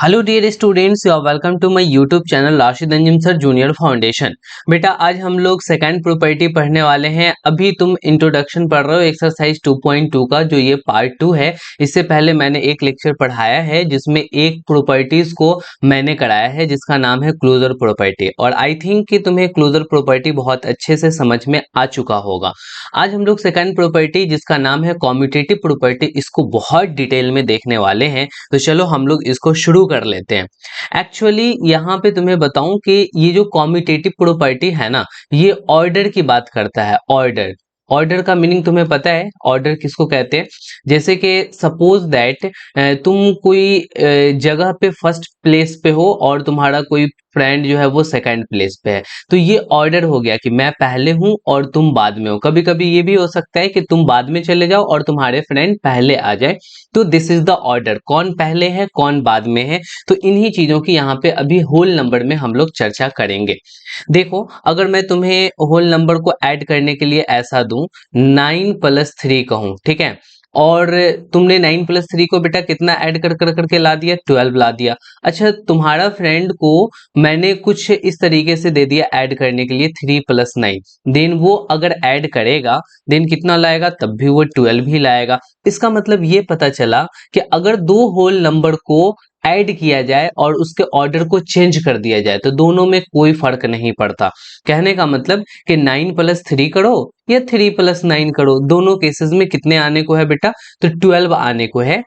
Hello dear students, you are welcome to my YouTube channel Rashid Anjum sir junior foundation. बेटा आज हम लोग second property पढ़ने वाले हैं। अभी तुम इंट्रोडक्शन पढ़ रहे हो एक्सरसाइज 2.2 का, जो ये पार्ट 2 है। इससे पहले मैंने एक लेक्चर पढ़ाया है जिसमें एक प्रॉपर्टीज को मैंने कराया है जिसका नाम है क्लोजर प्रॉपर्टी, और आई थिंक कि तुम्हें क्लोजर प्रॉपर्टी बहुत अच्छे से समझ में आ चुका होगा। आज हम लोग सेकंड प्रॉपर्टी जिसका नाम है कॉम्यूटेटिव प्रॉपर्टी, इसको बहुत डिटेल में देखने वाले हैं। तो चलो हम लोग इसको शुरू कर लेते हैं। एक्चुअली यहाँ पे तुम्हें बताऊं कि ये जो कॉम्यूटेटिव प्रॉपर्टी है ना, ये ऑर्डर की बात करता है। ऑर्डर, ऑर्डर का मीनिंग तुम्हें पता है? ऑर्डर किसको कहते हैं? जैसे कि सपोज दैट तुम कोई जगह पे फर्स्ट प्लेस पे हो और तुम्हारा कोई फ्रेंड जो है वो सेकंड प्लेस पे है, तो ये ऑर्डर हो गया कि मैं पहले हूं और तुम बाद में हो। कभी कभी ये भी हो सकता है कि तुम बाद में चले जाओ और तुम्हारे फ्रेंड पहले आ जाए। तो दिस इज द ऑर्डर, कौन पहले है कौन बाद में है। तो इन्हीं चीजों की यहाँ पे अभी होल नंबर में हम लोग चर्चा करेंगे। देखो, अगर मैं तुम्हें होल नंबर को ऐड करने के लिए ऐसा दूं, 9+3 कहूं, ठीक है, और तुमने 9+3 को बेटा कितना ऐड कर कर करके ला दिया? 12 ला दिया। अच्छा, तुम्हारा फ्रेंड को मैंने कुछ इस तरीके से दे दिया ऐड करने के लिए 3+9, देन वो अगर ऐड करेगा देन कितना लाएगा? तब भी वो 12 ही लाएगा। इसका मतलब ये पता चला कि अगर दो होल नंबर को ऐड किया जाए और उसके ऑर्डर को चेंज कर दिया जाए तो दोनों में कोई फर्क नहीं पड़ता। कहने का मतलब कि 9+3 करो या 3+9 करो, दोनों केसेस में कितने आने को है बेटा? तो 12 आने को है।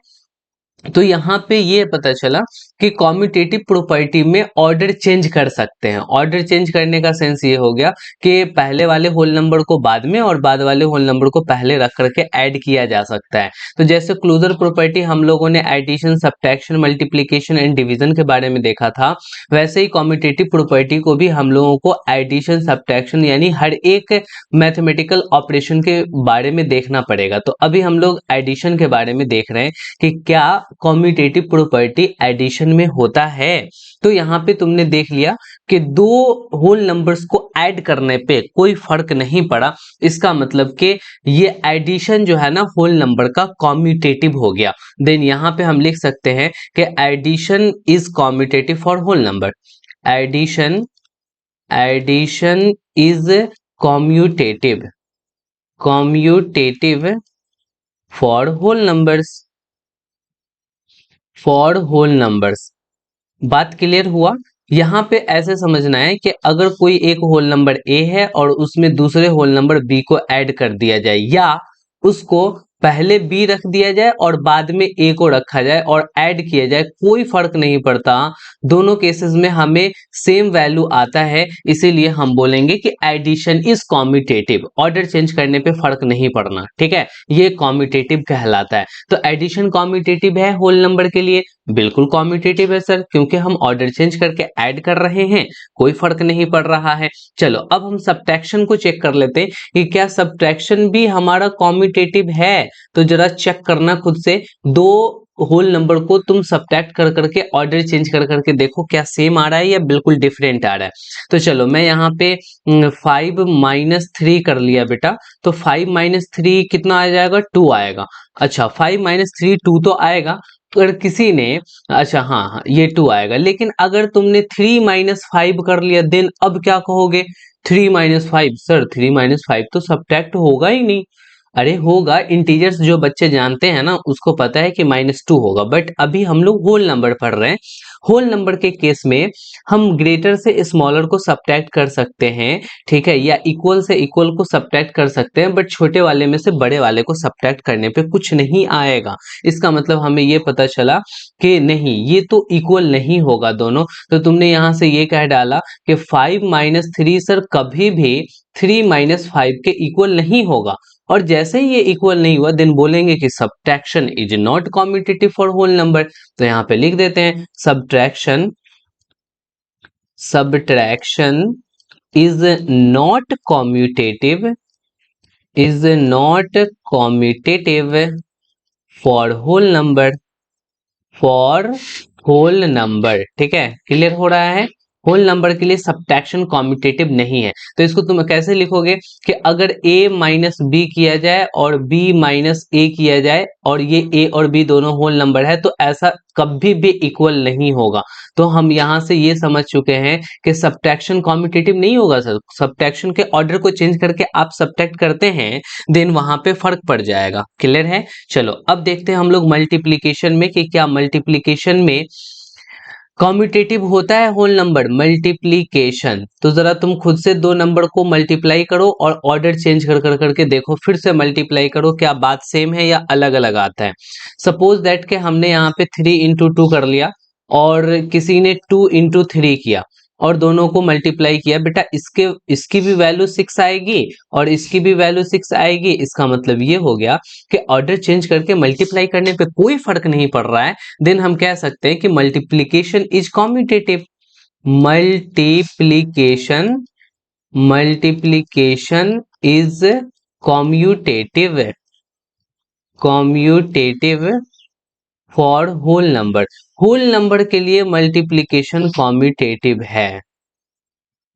तो यहाँ पे ये पता चला कि कॉम्यूटेटिव प्रॉपर्टी में ऑर्डर चेंज कर सकते हैं। ऑर्डर चेंज करने का सेंस ये हो गया कि पहले वाले होल नंबर को बाद में और बाद वाले होल नंबर को पहले रख करके ऐड किया जा सकता है। तो जैसे क्लोजर प्रॉपर्टी हम लोगों ने addition, subtraction, multiplication and division के बारे में देखा था, वैसे ही कॉम्यूटेटिव प्रॉपर्टी को भी हम लोगों को एडिशन, सब्ट्रैक्शन यानी हर एक मैथमेटिकल ऑपरेशन के बारे में देखना पड़ेगा। तो अभी हम लोग एडिशन के बारे में देख रहे हैं कि क्या कॉम्यूटेटिव प्रॉपर्टी एडिशन में होता है। तो यहाँ पे तुमने देख लिया कि दो होल नंबर्स को ऐड करने पे कोई फर्क नहीं पड़ा। इसका मतलब कि ये एडिशन जो है ना होल नंबर का कॉम्यूटेटिव हो गया। देन यहाँ पे हम लिख सकते हैं कि addition is commutative for whole number. Addition, addition is commutative, commutative for whole numbers, for whole numbers. बात क्लियर हुआ? यहाँ पे ऐसे समझना है कि अगर कोई एक होल नंबर ए है और उसमें दूसरे होल नंबर बी को ऐड कर दिया जाए, या उसको पहले बी रख दिया जाए और बाद में ए को रखा जाए और ऐड किया जाए, कोई फर्क नहीं पड़ता। दोनों केसेस में हमें सेम वैल्यू आता है। इसीलिए हम बोलेंगे कि addition is commutative. Order change करने पे फर्क नहीं पड़ना, ठीक है, ये कॉम्यूटेटिव कहलाता है। तो एडिशन कॉम्यूटेटिव है होल नंबर के लिए? बिल्कुल कॉम्यूटेटिव है सर, क्योंकि हम ऑर्डर चेंज करके ऐड कर रहे हैं, कोई फर्क नहीं पड़ रहा है। चलो अब हम सब्ट्रैक्शन को चेक कर लेते हैं कि क्या सब्ट्रैक्शन भी हमारा कॉम्यूटेटिव है। तो जरा चेक करना खुद से, दो होल नंबर को तुम सब्ट्रैक्ट कर करके ऑर्डर चेंज कर करके देखो क्या सेम आ रहा है या बिल्कुल डिफरेंट आ रहा है। तो चलो मैं यहाँ पे 5-3 कर लिया बेटा। तो 5-3 कितना आ जाएगा? 2 आएगा। अच्छा, 5-3 2 तो आएगा। अगर किसी ने, अच्छा हाँ हाँ ये 2 आएगा, लेकिन अगर तुमने 3-5 कर लिया देन अब क्या कहोगे? 3-5 सर, 3-5 तो सब्ट्रैक्ट होगा ही नहीं। अरे होगा, इंटीजर्स जो बच्चे जानते हैं ना उसको पता है कि -2 होगा, बट अभी हम लोग होल नंबर पढ़ रहे हैं। होल नंबर के केस में हम ग्रेटर से स्मॉलर को सब्ट्रैक्ट कर सकते हैं, ठीक है, या इक्वल से इक्वल को सब्ट्रैक्ट कर सकते हैं, बट छोटे वाले में से बड़े वाले को सब्ट्रैक्ट करने पे कुछ नहीं आएगा। इसका मतलब हमें ये पता चला कि नहीं, ये तो इक्वल नहीं होगा दोनों। तो तुमने यहाँ से ये कह डाला कि 5-3 सर कभी भी 3-5 के इक्वल नहीं होगा, और जैसे ही ये इक्वल नहीं हुआ देन बोलेंगे कि subtraction is not commutative for whole number. तो यहाँ पे लिख देते हैं subtraction, subtraction is not commutative, is not commutative for whole number, for whole number. ठीक है, क्लियर हो रहा है? होल नंबर के लिए सब्ट्रैक्शन कॉम्यूटेटिव नहीं है। तो इसको तुम कैसे लिखोगे कि अगर a माइनस बी किया जाए और b माइनस ए किया जाए और ये a और b दोनों होल नंबर है, तो ऐसा कभी भी इक्वल नहीं होगा। तो हम यहां से ये समझ चुके हैं कि सब्ट्रैक्शन कॉम्यूटेटिव नहीं होगा सर। सब्ट्रैक्शन के ऑर्डर को चेंज करके आप सब्ट्रैक्ट करते हैं, देन वहां पे फर्क पड़ जाएगा। क्लियर है? चलो अब देखते हैं हम लोग मल्टीप्लीकेशन में कि क्या मल्टीप्लीकेशन में कॉम्यूटेटिव होता है होल नंबर। मल्टीप्लीकेशन तो जरा तुम खुद से दो नंबर को मल्टीप्लाई करो और ऑर्डर चेंज कर कर करके देखो, फिर से मल्टीप्लाई करो, क्या बात सेम है या अलग अलग आता है। सपोज दैट के हमने यहाँ पे 3 इंटू 2 कर लिया और किसी ने 2 इंटू 3 किया और दोनों को मल्टीप्लाई किया। बेटा इसकी भी वैल्यू 6 आएगी और इसकी भी वैल्यू 6 आएगी। इसका मतलब ये हो गया कि ऑर्डर चेंज करके मल्टीप्लाई करने पे कोई फर्क नहीं पड़ रहा है। देन हम कह सकते हैं कि multiplication is commutative. Multiplication multiplication is commutative. Commutative for whole number. Whole number के लिए मल्टीप्लीकेशन कॉम्यूटेटिव है।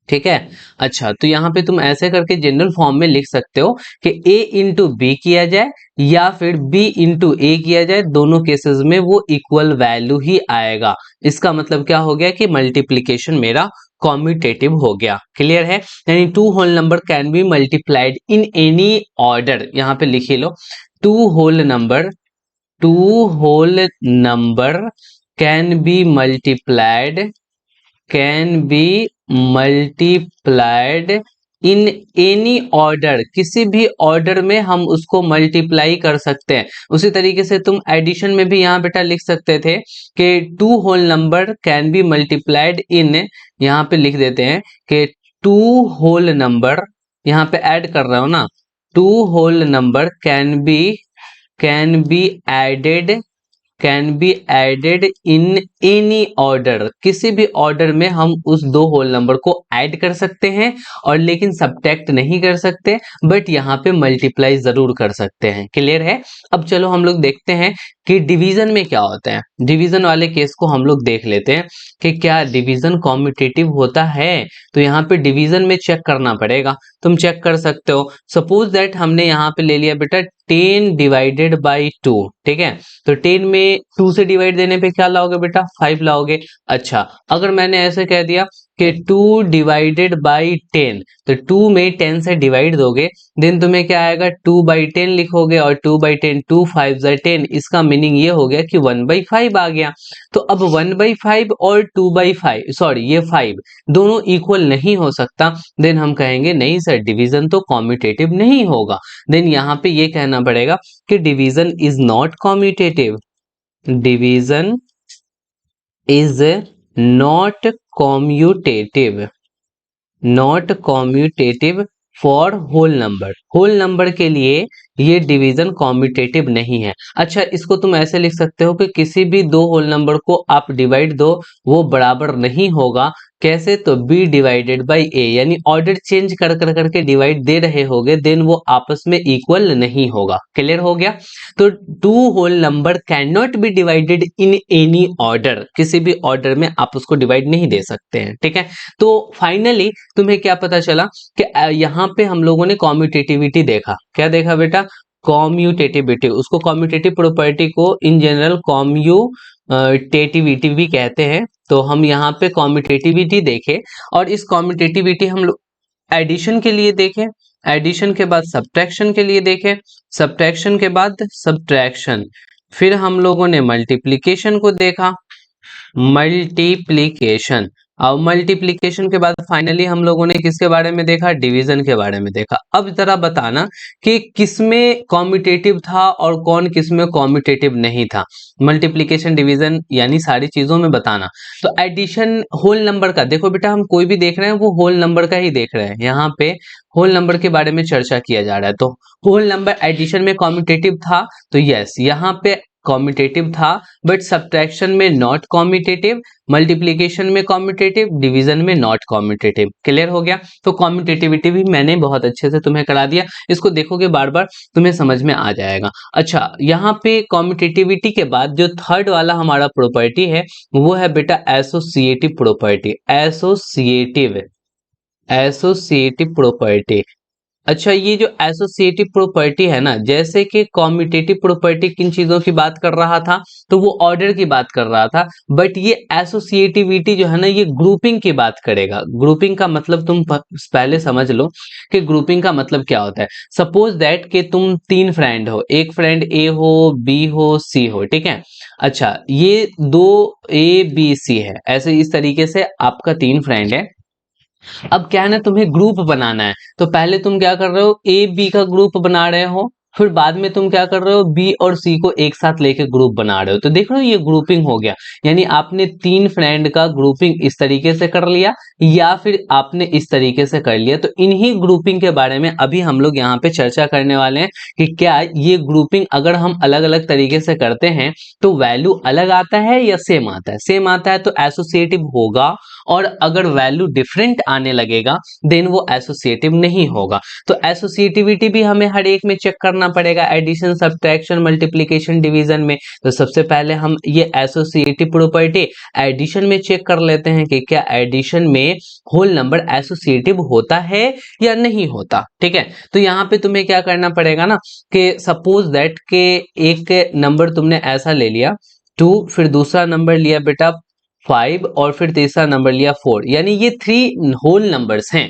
ठीक है। अच्छा, तो यहाँ पे तुम ऐसे करके जनरल फॉर्म में लिख सकते हो कि a इंटू बी किया जाए या फिर b इंटू ए किया जाए, दोनों केसेस में वो इक्वल वैल्यू ही आएगा। इसका मतलब क्या हो गया कि मल्टीप्लीकेशन मेरा कॉम्यूटेटिव हो गया। क्लियर है? यानी two whole number can be multiplied in any order. यहाँ पे लिखी लो, two whole number can be multiplied in any order. किसी भी ऑर्डर में हम उसको मल्टीप्लाई कर सकते हैं। उसी तरीके से तुम एडिशन में भी यहाँ बेटा लिख सकते थे कि two whole number can be multiplied in, यहाँ पे लिख देते हैं कि टू होल नंबर, यहाँ पे ऐड कर रहा हो ना, two whole number can be added in any order. किसी भी ऑर्डर में हम उस दो होल नंबर को ऐड कर सकते हैं और लेकिन सब्ट्रैक्ट नहीं कर सकते, बट यहाँ पे मल्टीप्लाई जरूर कर सकते हैं। क्लियर है? अब चलो हम लोग देखते हैं कि डिवीजन में क्या होता है। डिवीजन वाले केस को हम लोग देख लेते हैं कि क्या डिवीजन कॉम्यूटेटिव होता है। तो यहाँ पे डिवीजन में चेक करना पड़ेगा। तुम चेक कर सकते हो, सपोज दैट हमने यहाँ पे ले लिया बेटा 10 डिवाइडेड बाई 2। ठीक है, तो 10 में 2 से डिवाइड देने पे क्या लाओगे बेटा? 5 लाओगे। अच्छा, अगर मैंने ऐसे कह दिया कि 2 डिवाइडेड बाई 10, तो 2 में 10 से डिवाइड दोगे, देन तुम्हें क्या आएगा? 2 बाई 10 लिखोगे और 2 बाई 10 2 5 10। इसका मीनिंग ये हो गया कि 1 बाई 5 आ गया। तो अब 1 बाई 5 और 2 बाई 5, सॉरी ये 5 दोनों इक्वल नहीं हो सकता। देन हम कहेंगे नहीं सर, डिवीजन तो कॉम्यूटेटिव नहीं होगा। देन यहाँ पे ये कहना पड़ेगा कि division is not commutative. Division is not commutative for whole number. Whole number के लिए ये डिवीजन कॉम्यूटेटिव नहीं है। अच्छा, इसको तुम ऐसे लिख सकते हो कि किसी भी दो होल नंबर को आप डिवाइड दो, वो बराबर नहीं होगा। कैसे? तो b डिवाइडेड बाई a, यानी ऑर्डर चेंज कर कर करके डिवाइड दे रहे होगे, देन वो आपस में इक्वल नहीं होगा। क्लियर हो गया? तो two whole number can not be divided in any order. किसी भी ऑर्डर में आप उसको डिवाइड नहीं दे सकते हैं। ठीक है, तो फाइनली तुम्हें क्या पता चला कि यहाँ पे हम लोगों ने कॉम्यूटेटिविटी देखा। क्या देखा बेटा? कॉम्यूटेटिविटी। उसको कॉम्यूटेटिव प्रॉपर्टी को इन जनरल कॉम्यूटेटिविटी भी कहते हैं। तो हम यहाँ पे कॉम्यूटेटिविटी देखे और इस कॉम्यूटेटिविटी हम लोग एडिशन के लिए देखें, एडिशन के बाद सब्ट्रैक्शन के लिए देखें, सब्ट्रैक्शन के बाद सब्ट्रैक्शन, फिर हम लोगों ने मल्टीप्लिकेशन को देखा, मल्टीप्लिकेशन। अब मल्टीप्लिकेशन के बाद फाइनली हम लोगों ने किसके बारे में देखा? डिवीजन के बारे में देखा। अब जरा बताना कि किसमें कॉम्यूटेटिव था और कौन किसमें कॉम्यूटेटिव नहीं था। मल्टीप्लिकेशन, डिवीजन यानी सारी चीजों में बताना। तो एडिशन होल नंबर का देखो बेटा, हम कोई भी देख रहे हैं वो होल नंबर का ही देख रहे हैं। यहाँ पे होल नंबर के बारे में चर्चा किया जा रहा है। तो होल नंबर एडिशन में कॉम्यूटेटिव था, तो यस यहाँ पे कॉम्यूटेटिव था, बट सब्ट्रैक्शन में नॉट कॉम्यूटेटिव, मल्टीप्लिकेशन में कॉम्यूटेटिव, डिवीजन में नॉट कॉम्यूटेटिव। क्लियर हो गया। तो कॉम्यूटेटिविटी भी मैंने बहुत अच्छे से तुम्हें करा दिया, इसको देखोगे बार बार तुम्हें समझ में आ जाएगा। अच्छा, यहाँ पे कॉम्यूटेटिविटी के बाद जो थर्ड वाला हमारा प्रॉपर्टी है वो है बेटा associative property. Associative associative property. अच्छा, ये जो एसोसिएटिव प्रॉपर्टी है ना, जैसे कि कॉम्यूटेटिव प्रॉपर्टी किन चीजों की बात कर रहा था, तो वो ऑर्डर की बात कर रहा था, बट ये एसोसिएटिविटी जो है ना, ये ग्रुपिंग की बात करेगा। ग्रुपिंग का मतलब तुम पहले समझ लो कि ग्रुपिंग का मतलब क्या होता है। सपोज दैट कि तुम तीन फ्रेंड हो, एक फ्रेंड ए हो, बी हो, सी हो, ठीक है। अच्छा, ये दो ए बी सी है, ऐसे इस तरीके से आपका तीन फ्रेंड है। अब क्या है ना, तुम्हें ग्रुप बनाना है, तो पहले तुम क्या कर रहे हो, ए बी का ग्रुप बना रहे हो, फिर बाद में तुम क्या कर रहे हो, बी और सी को एक साथ लेके ग्रुप बना रहे हो। तो देख रहे हो, ये ग्रुपिंग हो गया। यानी आपने तीन फ्रेंड का ग्रुपिंग इस तरीके से कर लिया, या फिर आपने इस तरीके से कर लिया। तो इन्हीं ग्रुपिंग के बारे में अभी हम लोग यहाँ पे चर्चा करने वाले हैं कि क्या ये ग्रुपिंग अगर हम अलग अलग तरीके से करते हैं तो वैल्यू अलग आता है या सेम आता है। सेम आता है तो एसोसिएटिव होगा, और अगर वैल्यू डिफरेंट आने लगेगा देन वो एसोसिएटिव नहीं होगा। तो एसोसिएटिविटी भी हमें हर एक में चेक करना पड़ेगा, एडिशन, सब्ट्रैक्शन, मल्टीप्लिकेशन, डिवीजन में। तो सबसे पहले हम ये एसोसिएटिव प्रॉपर्टी एडिशन में चेक कर लेते हैं कि क्या एडिशन में होल नंबर एसोसिएटिव होता है या नहीं होता। ठीक है, तो यहाँ पे तुम्हें क्या करना पड़ेगा ना, कि सपोज दैट के एक नंबर तुमने ऐसा ले लिया 2, फिर दूसरा नंबर लिया बेटा 5, और फिर तीसरा नंबर लिया 4, यानी ये थ्री होल नंबर्स हैं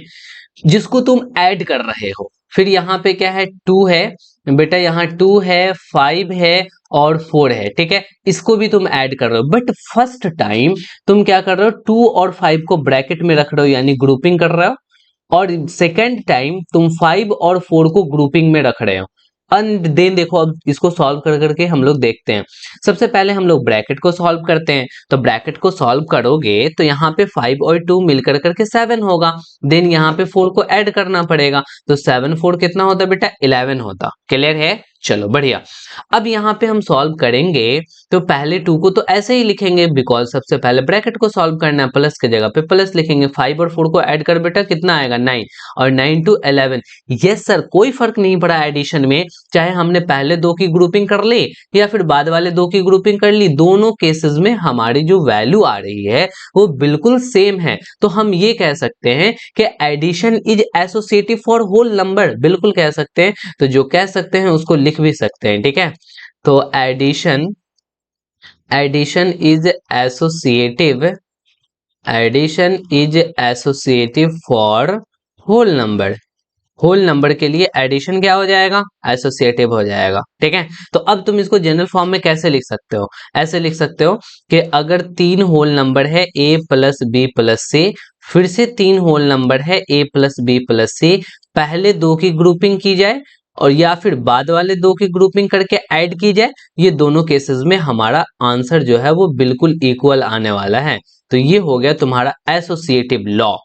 जिसको तुम ऐड कर रहे हो। फिर यहाँ पे क्या है, 2 है बेटा, यहाँ 2 है, 5 है और 4 है, ठीक है। इसको भी तुम ऐड कर रहे हो, बट फर्स्ट टाइम तुम क्या कर रहे हो, 2 और 5 को ब्रैकेट में रख रहे हो, यानी ग्रुपिंग कर रहे हो। और सेकेंड टाइम तुम 5 और 4 को ग्रुपिंग में रख रहे हो। एंड देन देखो, अब इसको सॉल्व कर करके हम लोग देखते हैं। सबसे पहले हम लोग ब्रैकेट को सॉल्व करते हैं। तो ब्रैकेट को सॉल्व करोगे तो यहाँ पे 5 और 2 मिलकर करके 7 होगा। देन यहाँ पे 4 को ऐड करना पड़ेगा, तो 7 4 कितना होता बेटा, 11 होता। क्लियर है, चलो बढ़िया। अब यहाँ पे हम सॉल्व करेंगे तो पहले 2 को तो ऐसे ही लिखेंगे, बिकॉज सबसे पहले ब्रैकेट को सॉल्व करना है, प्लस की जगह पे प्लस लिखेंगे। 5 और 4 को ऐड कर बेटा, कितना आएगा 9, और 9 टू 11। यस सर, कोई फर्क नहीं पड़ा एडिशन में, चाहे हमने पहले दो की ग्रुपिंग कर ली या फिर बाद वाले दो की ग्रुपिंग कर ली, दोनों केसेस में हमारी जो वैल्यू आ रही है वो बिल्कुल सेम है। तो हम ये कह सकते हैं कि addition is associative for whole number, बिल्कुल कह सकते हैं। तो जो कह सकते हैं उसको लिख भी सकते हैं, ठीक है। तो addition is associative, addition is associative for whole number. Whole number के लिए एडिशन क्या हो जाएगा, एसोसिएटिव हो जाएगा, ठीक है। तो अब तुम इसको जनरल फॉर्म में कैसे लिख सकते हो, ऐसे लिख सकते हो कि अगर तीन होल नंबर है a प्लस बी प्लस सी, फिर से तीन होल नंबर है a प्लस बी प्लस सी, पहले दो की ग्रुपिंग की जाए और या फिर बाद वाले दो की ग्रुपिंग करके ऐड की जाए, ये दोनों केसेस में हमारा आंसर जो है वो बिल्कुल इक्वल आने वाला है। तो ये हो गया तुम्हारा associative law,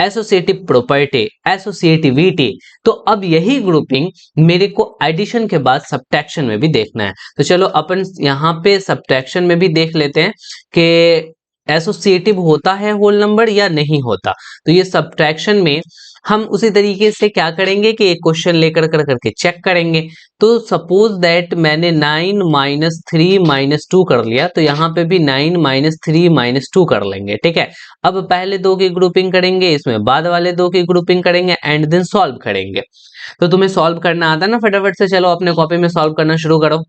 associative property, associativity. तो अब यही ग्रुपिंग मेरे को एडिशन के बाद सब्ट्रैक्शन में भी देखना है। तो चलो अपन यहाँ पे सब्ट्रैक्शन में भी देख लेते हैं कि एसोसिएटिव होता है होल नंबर या नहीं होता। तो ये सब्ट्रैक्शन में हम उसी तरीके से क्या करेंगे कि एक क्वेश्चन लेकर कर करके चेक करेंगे। तो सपोज दैट मैंने 9 माइनस 3 माइनस 2 कर लिया, तो यहाँ पे भी 9 माइनस 3 माइनस 2 कर लेंगे, ठीक है। अब पहले दो की ग्रुपिंग करेंगे, इसमें बाद वाले दो की ग्रुपिंग करेंगे, एंड देन सॉल्व करेंगे। तो तुम्हें सॉल्व करना आता है ना फटाफट से, चलो अपने कॉपी में सॉल्व करना शुरू करो।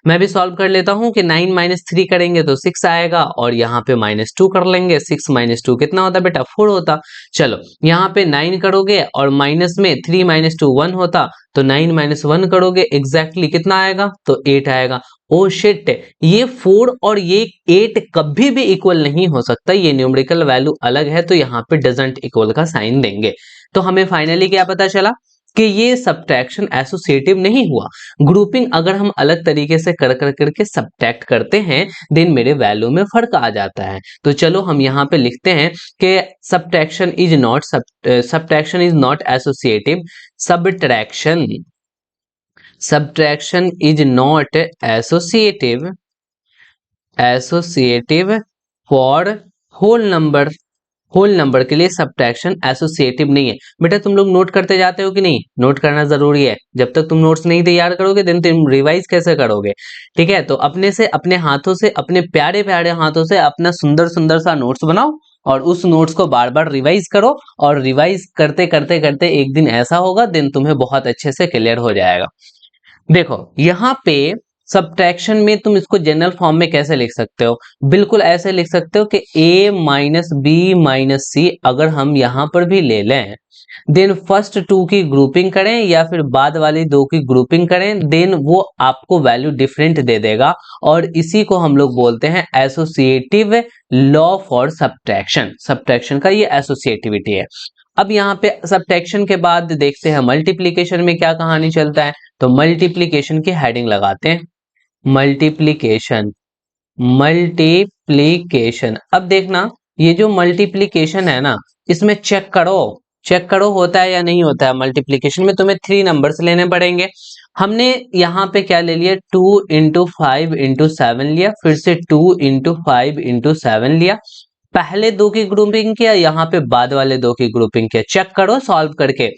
मैं भी सॉल्व कर लेता हूँ कि 9 माइनस 3 करेंगे तो 6 आएगा, और यहाँ पे माइनस 2 कर लेंगे, 6 माइनस 2 कितना होता बेटा, 4 होता। चलो यहाँ पे 9 करोगे और माइनस में 3 माइनस 2 1 होता, तो 9 माइनस 1 करोगे, एग्जैक्टली कितना आएगा, तो 8 आएगा। ओ शिट, ये 4 और ये 8 कभी भी इक्वल नहीं हो सकता, ये न्यूमेरिकल वैल्यू अलग है, तो यहाँ पे डजंट इक्वल का साइन देंगे। तो हमें फाइनली क्या पता चला कि ये सब्ट्रैक्शन एसोसिएटिव नहीं हुआ। ग्रुपिंग अगर हम अलग तरीके से कर करके सब्ट्रैक्ट करते हैं देन मेरे वैल्यू में फर्क आ जाता है। तो चलो हम यहाँ पे लिखते हैं कि subtraction is not associative, subtraction subtraction is not associative for whole number. Whole number के लिए सब्ट्रैक्शन एसोसिएटिव नहीं है। बेटा तुम लोग नोट करते जाते हो कि नहीं? नोट करना जरूरी है। जब तक तुम नोट्स नहीं तैयार करोगे देन तुम रिवाइज कैसे करोगे? ठीक है, तो अपने से, अपने हाथों से, अपने प्यारे प्यारे हाथों से अपना सुंदर सुंदर सा नोट्स बनाओ और उस नोट्स को बार बार रिवाइज करो। और रिवाइज करते करते करते एक दिन ऐसा होगा दिन तुम्हें बहुत अच्छे से क्लियर हो जाएगा। देखो यहाँ पे सब्ट्रैक्शन में तुम इसको जनरल फॉर्म में कैसे लिख सकते हो? बिल्कुल ऐसे लिख सकते हो कि a माइनस बी माइनस सी अगर हम यहाँ पर भी ले लें, देन फर्स्ट टू की ग्रुपिंग करें या फिर बाद वाली दो की ग्रुपिंग करें, देन वो आपको वैल्यू डिफरेंट दे देगा। और इसी को हम लोग बोलते हैं associative law for subtraction. Subtraction का ये एसोसिएटिविटी है। अब यहाँ पे सब्ट्रैक्शन के बाद देखते हैं मल्टीप्लीकेशन में क्या कहानी चलता है। तो मल्टीप्लीकेशन की हेडिंग लगाते हैं, मल्टीप्लीकेशन। मल्टीप्लीकेशन, अब देखना ये जो मल्टीप्लीकेशन है ना, इसमें चेक करो, चेक करो होता है या नहीं होता है। मल्टीप्लीकेशन में तुम्हें 3 नंबर्स लेने पड़ेंगे। हमने यहाँ पे क्या ले लिया, 2 इंटू 5 इंटू 7 लिया, फिर से 2 इंटू 5 इंटू 7 लिया। पहले दो की ग्रुपिंग किया, यहाँ पे बाद वाले दो की ग्रुपिंग किया। चेक करो सॉल्व करके।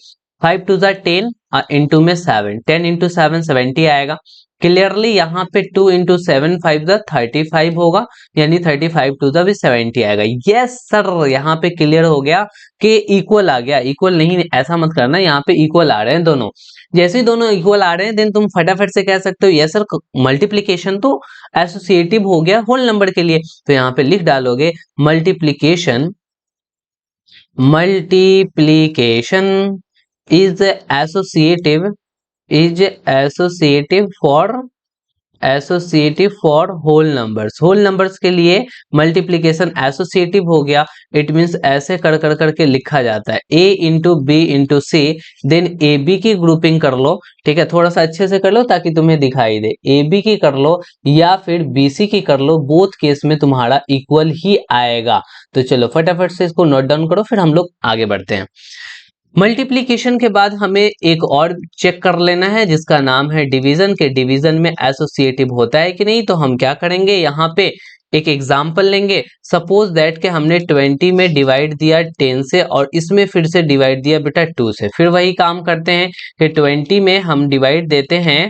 5 टू ज़ा 10, इंटू में 7, 10 इंटू 7 70 आएगा। क्लियरली यहाँ पे 2 इंटू 7 5 ज़ा 35 होगा, यानी 35 टू ज़ा भी 70 आएगा। यस सर, यहाँ पे क्लियर हो गया कि इक्वल आ गया। इक्वल नहीं, ऐसा मत करना, यहाँ पे इक्वल आ रहे हैं दोनों। जैसे ही दोनों इक्वल आ रहे हैं देन तुम फटाफट से कह सकते हो यस सर, मल्टीप्लीकेशन तो एसोसिएटिव हो गया होल नंबर के लिए। तो यहाँ पे लिख डालोगे multiplication, multiplication is associative, is associative for whole numbers. Whole numbers के लिए मल्टीप्लीकेशन एसोसिएटिव हो गया। इट मींस ऐसे कर कर करके लिखा जाता है, a into B into C, then A B की ग्रुपिंग कर लो। ठीक है, थोड़ा सा अच्छे से कर लो ताकि तुम्हें दिखाई दे। ए बी की कर लो या फिर बी सी की कर लो, बोथ केस में तुम्हारा इक्वल ही आएगा। तो चलो फटाफट से इसको नोट डाउन करो, फिर हम लोग आगे बढ़ते हैं। मल्टीप्लीकेशन के बाद हमें एक और चेक कर लेना है जिसका नाम है डिवीजन। के डिवीजन में एसोसिएटिव होता है कि नहीं। तो हम क्या करेंगे, यहाँ पे एक एग्जांपल लेंगे। सपोज दैट के हमने 20 में डिवाइड दिया 10 से और इसमें फिर से डिवाइड दिया बेटा 2 से। फिर वही काम करते हैं कि 20 में हम डिवाइड देते हैं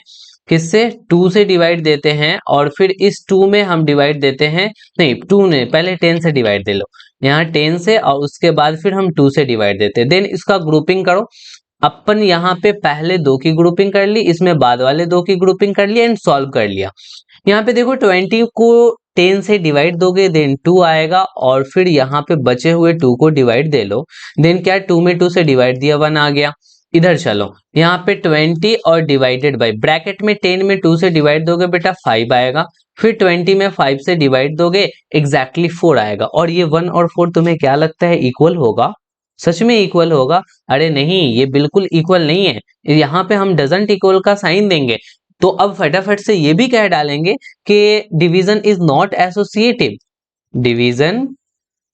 किससे, 2 से डिवाइड देते हैं, और फिर इस 2 में हम डिवाइड देते हैं, नहीं 2 ने पहले 10 से डिवाइड दे लो, यहाँ 10 से, और उसके बाद फिर हम 2 से डिवाइड देते हैं। देन इसका ग्रुपिंग करो। अपन यहाँ पे पहले दो की ग्रुपिंग कर ली, इसमें बाद वाले दो की ग्रुपिंग कर लिया एंड सॉल्व कर लिया। यहाँ पे देखो 20 को 10 से डिवाइड दोगे देन 2 आएगा, और फिर यहाँ पे बचे हुए 2 को डिवाइड दे लो, देन क्या 2 में 2 से डिवाइड दिया 1 आ गया। इधर चलो, यहाँ पे 20 और डिवाइडेड बाय, ब्रैकेट में 10 में 2 से डिवाइड दोगे बेटा 5 आएगा, फिर 20 में 5 से डिवाइड दोगे एग्जैक्टली 4 आएगा। और ये 1 और 4 तुम्हें क्या लगता है इक्वल होगा? सच में इक्वल होगा? अरे नहीं, ये बिल्कुल इक्वल नहीं है। यहाँ पे हम डजंट इक्वल का साइन देंगे। तो अब फटाफट से ये भी कह डालेंगे कि division is not associative, division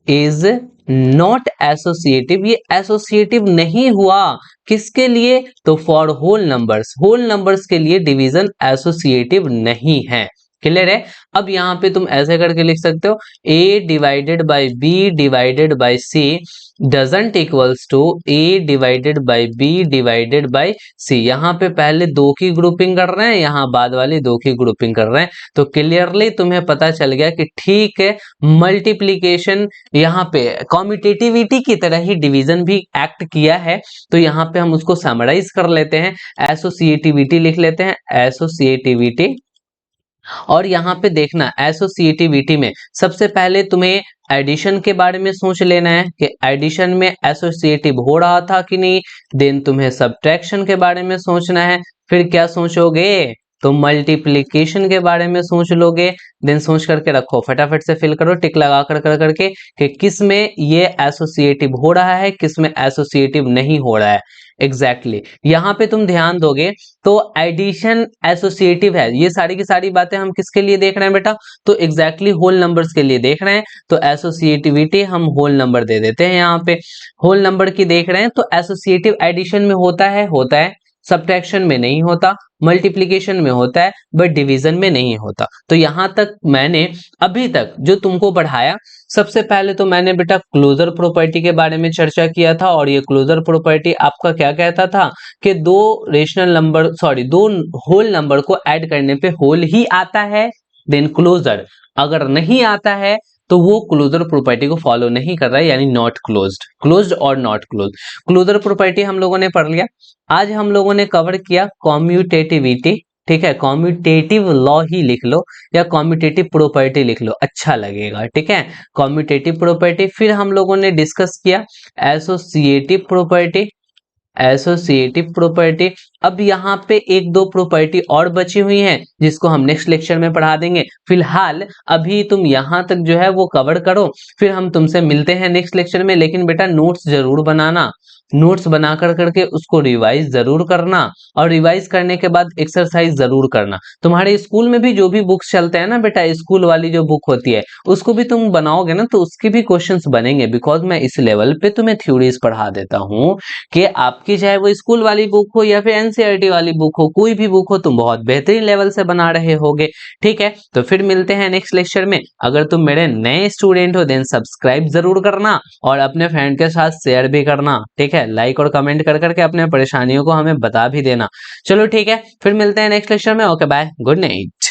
is not associative, ये एसोसिएटिव नहीं हुआ। किसके लिए? तो for whole numbers, whole numbers के लिए डिवीजन एसोसिएटिव नहीं है। क्लियर है? अब यहाँ पे तुम ऐसे करके लिख सकते हो, a divided by B divided by C doesn't equals to a divided by B divided by C. यहाँ पे पहले दो की ग्रुपिंग कर रहे हैं, यहाँ बाद वाली दो की ग्रुपिंग कर रहे हैं। तो क्लियरली तुम्हें पता चल गया कि ठीक है, मल्टीप्लीकेशन यहाँ पे कॉम्यूटेटिविटी की तरह ही डिवीजन भी एक्ट किया है। तो यहाँ पे हम उसको समराइज कर लेते हैं, एसोसिएटिविटी लिख लेते हैं, एसोसिएटिविटी। और यहाँ पे देखना एसोसिएटिविटी में सबसे पहले तुम्हें एडिशन के बारे में सोच लेना है कि एडिशन में एसोसिएटिव हो रहा था कि नहीं। देन तुम्हें सब्ट्रैक्शन के बारे में सोचना है, फिर क्या सोचोगे, तो मल्टीप्लीकेशन के बारे में सोच लोगे। देन सोच करके रखो, फटाफट से फिल करो टिक लगा कर करके कि किस में ये एसोसिएटिव हो रहा है, किस में एसोसिएटिव नहीं हो रहा है। एग्जैक्टली यहाँ पे तुम ध्यान दोगे तो एडिशन एसोसिएटिव है। ये सारी की सारी बातें हम किसके लिए देख रहे हैं बेटा, तो एग्जैक्टली होल नंबर्स के लिए देख रहे हैं। तो एसोसिएटिविटी हम होल नंबर दे देते हैं। यहाँ पे होल नंबर की देख रहे हैं, तो एसोसिएटिव एडिशन में होता है सब्ट्रैक्शन में नहीं होता, मल्टीप्लिकेशन में होता है बट डिवीजन में नहीं होता। तो यहाँ तक मैंने अभी तक जो तुमको पढ़ाया, सबसे पहले तो मैंने बेटा क्लोजर प्रॉपर्टी के बारे में चर्चा किया था, और ये क्लोजर प्रॉपर्टी आपका क्या कहता था कि दो रेशनल नंबर दो होल नंबर को ऐड करने पे होल ही आता है, देन क्लोजर। अगर नहीं आता है तो वो क्लोजर प्रॉपर्टी को फॉलो नहीं कर रहा है, यानी नॉट क्लोज्ड, क्लोज्ड और नॉट क्लोज्ड। क्लोजर प्रॉपर्टी हम लोगों ने पढ़ लिया। आज हम लोगों ने कवर किया कॉम्यूटेटिविटी, ठीक है, कॉम्यूटेटिव लॉ ही लिख लो या कॉम्यूटेटिव प्रॉपर्टी लिख लो, अच्छा लगेगा, ठीक है, कॉम्यूटेटिव प्रॉपर्टी। फिर हम लोगों ने डिस्कस किया एसोसिएटिव प्रॉपर्टी, एसोसिएटिव प्रॉपर्टी। अब यहाँ पे एक दो प्रॉपर्टी और बची हुई हैं जिसको हम नेक्स्ट लेक्चर में पढ़ा देंगे। फिलहाल अभी तुम यहाँ तक जो है वो कवर करो, फिर हम तुमसे मिलते हैं नेक्स्ट लेक्चर में। लेकिन बेटा नोट्स जरूर बनाना, नोट्स बना कर करके उसको रिवाइज जरूर करना, और रिवाइज करने के बाद एक्सरसाइज जरूर करना। तुम्हारे स्कूल में भी जो भी बुक्स चलते हैं ना बेटा, स्कूल वाली जो बुक होती है उसको भी तुम बनाओगे ना तो उसके भी क्वेश्चंस बनेंगे, बिकॉज मैं इस लेवल पे तुम्हें थ्योरीज पढ़ा देता हूँ कि आपकी चाहे वो स्कूल वाली बुक हो या फिर एनसीईआरटी वाली बुक हो, कोई भी बुक हो, तुम बहुत बेहतरीन लेवल से बना रहे होगे। ठीक है, तो फिर मिलते हैं नेक्स्ट लेक्चर में। अगर तुम मेरे नए स्टूडेंट हो देन सब्सक्राइब जरूर करना और अपने फ्रेंड के साथ शेयर भी करना, ठीक है, लाइक और कमेंट कर करके अपने परेशानियों को हमें बता भी देना। चलो ठीक है, फिर मिलते हैं नेक्स्ट लेक्चर में। Okay bye, good night.